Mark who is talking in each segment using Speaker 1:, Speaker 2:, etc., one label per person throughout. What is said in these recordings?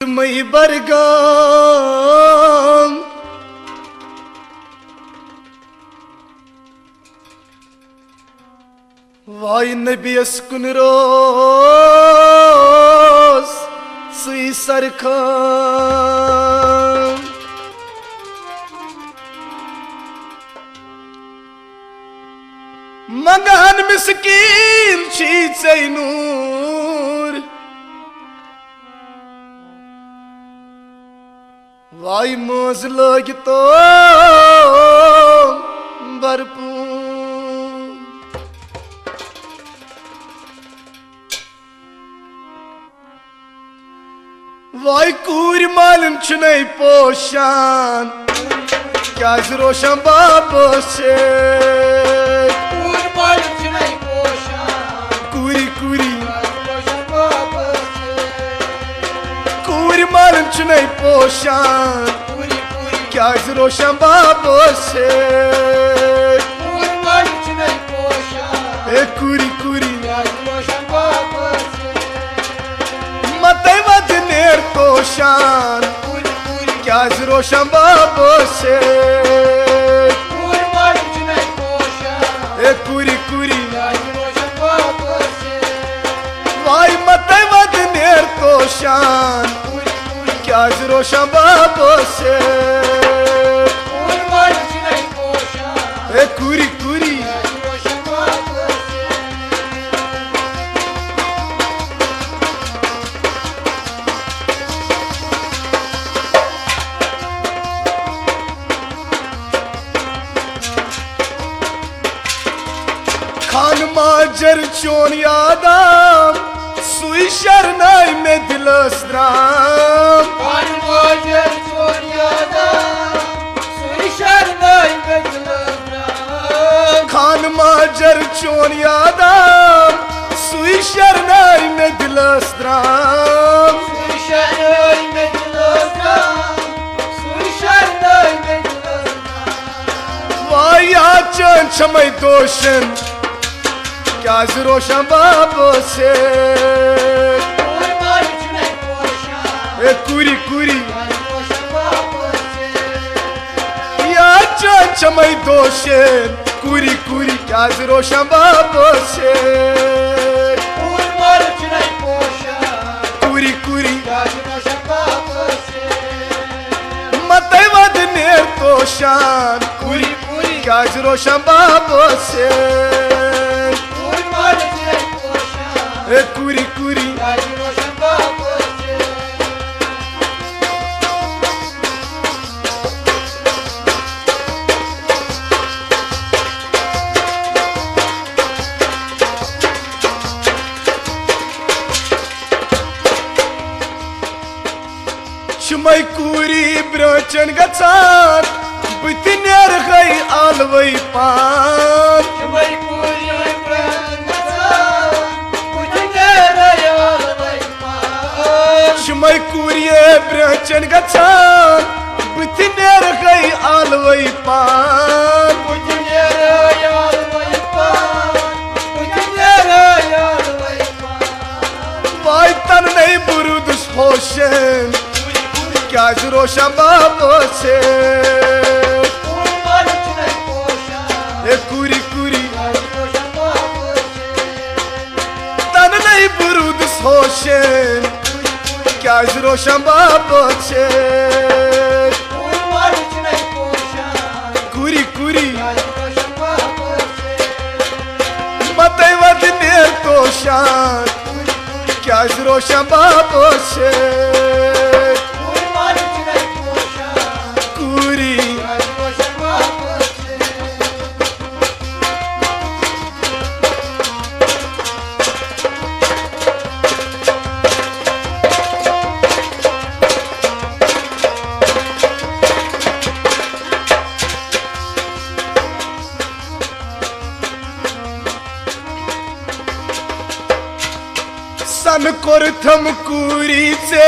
Speaker 1: मई Bagram Y नबियस कुन रोज सुई सरखाम मंगहन मिस्कीन छी नूर वाई मोज लग तो भरपूर वाई कूर मालूम छुनै पोशान क्या रोशन बाबो से
Speaker 2: कूर मालूम छुनै पोशान
Speaker 1: कूरी कूरी
Speaker 2: रोशन बाबो से
Speaker 1: कूर मालूम छुनै पोशान
Speaker 2: पूरी पूरी
Speaker 1: क्या रोशन बाबो से
Speaker 2: कूर मालूम छुनै पोशान
Speaker 1: ए कूरी कूरी
Speaker 2: रोशन बाबो से
Speaker 1: मते वद नेर तोशान
Speaker 2: पूरी पूरी
Speaker 1: क्या रोशन बाबो से
Speaker 2: कूर मालूम छुनै पोशान
Speaker 1: ए कूरी कूरी
Speaker 2: रोशन बाबो से
Speaker 1: वाई मते वद नेर तोशान
Speaker 2: पूरी पूरी
Speaker 1: क्या रोशन बाबो से
Speaker 2: कूर मालूम छुनै पोशान
Speaker 1: ए कूरी कूरी
Speaker 2: रोशन बाबो से
Speaker 1: खान माजर चोन यादाम सुई शरनाई में दिलस राम
Speaker 2: कान मोजर चोरियादा सुई शरनाई में दिलरा
Speaker 1: खान माजर चोन यादाम सुई शरनाई में दिलस राम
Speaker 2: सुई शरनाई में दिलरा सुई शरनाई में दिलरा
Speaker 1: वाया चन छमय दोशन क्या रोशन बाबो से
Speaker 2: कूर मालूम छुनै पोशान
Speaker 1: ए कूरी कूरी
Speaker 2: रोशन बाबो से
Speaker 1: या चन छमय दोशन कूरी कूरी क्या रोशन बाबो से
Speaker 2: कूर मालूम छुनै पोशान
Speaker 1: कूरी कूरी
Speaker 2: रोशन बाबो से
Speaker 1: मते वद नेर तोशान
Speaker 2: पूरी पूरी
Speaker 1: क्या रोशन बाबो से
Speaker 2: कूर मालूम छुनै पोशान
Speaker 1: ए कूरी कूरी
Speaker 2: रोशन बाबो से
Speaker 1: छुमय कूरी ब्रचन गचान बुति नेर गई आलवई पान
Speaker 2: छुमै पूरी प्रगता मुझे रयाल वै पार
Speaker 1: छुमय कूरी ब्रचन गचान बुति नेर गई आलवई पान
Speaker 2: मुझे रयाल वै पार मुझे रयाल वै पार
Speaker 1: वाई तन नहीं बुरुद होशन
Speaker 2: पूरी पूरी
Speaker 1: क्या रोशन बाबो से
Speaker 2: कूर मालूम छुनै पोशान
Speaker 1: ए कूरी कूरी
Speaker 2: रोशन बाबो से
Speaker 1: तन नहीं बुरुद होशन
Speaker 2: पूरी पूरी
Speaker 1: क्या रोशन बाबो से
Speaker 2: कूर मालूम छुनै पोशान
Speaker 1: कूरी कूरी
Speaker 2: रोशन बाबो से
Speaker 1: मते वद नेर तोशान
Speaker 2: पूरी पूरी
Speaker 1: क्या रोशन बाबो से
Speaker 2: कूर मालूम छुनै पोशान
Speaker 1: कूरी
Speaker 2: रोशन बाबो से
Speaker 1: सन कोर थम कूरी से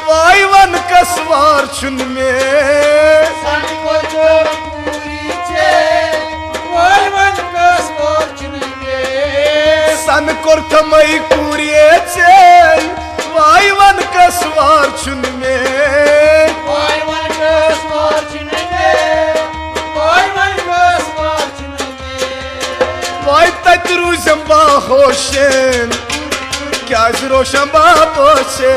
Speaker 1: वाई वन कसवार छुन में
Speaker 2: सन को जो पूरी छे वाई वन का स्कोर चुनेंगे
Speaker 1: सन कोर थमई कूरिए से वाई वाई वन का सवार चुन में
Speaker 2: Why one goes fortunate? Why one goes fortunate?
Speaker 1: वाई तजरू जम्बा होशन क्या रोशन बापोशे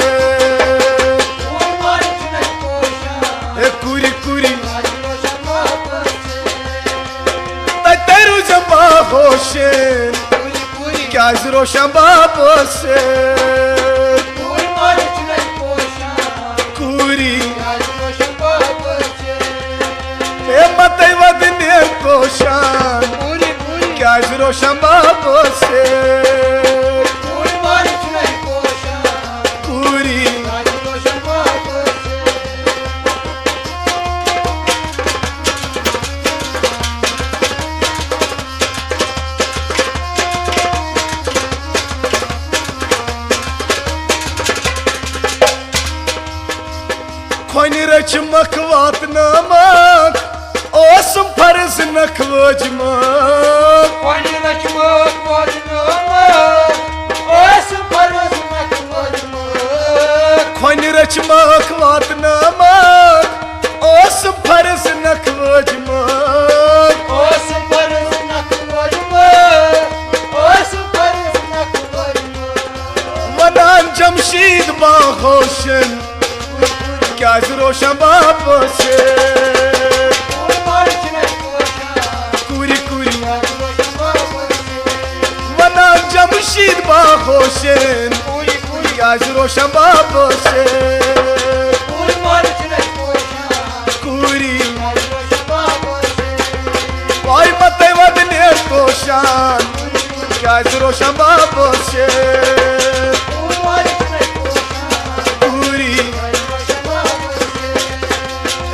Speaker 1: ए कुरी कुरी तजरू जम्बा होशन क्या रोशन बापोशे कुरी ए मते वदने कोशान क्या रोशन बापोशे कुरी खोनि रच मखवात नमक ओसम फर्ज नखवज मक खोनि रच मखवात नमक ओसम फर्ज नखवज मक वनान जमशीद बाहोशन क्या रोशन बापोशे कुरी कुरी वना जमशीद बाहोशन क्या रोशन बापोशे कुरी वाई मते वदने कोशान क्या रोशन बापोशे कुरी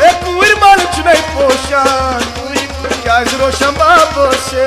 Speaker 1: ए कुरी माल चुनाई पोशान क्या रोशन बापोशे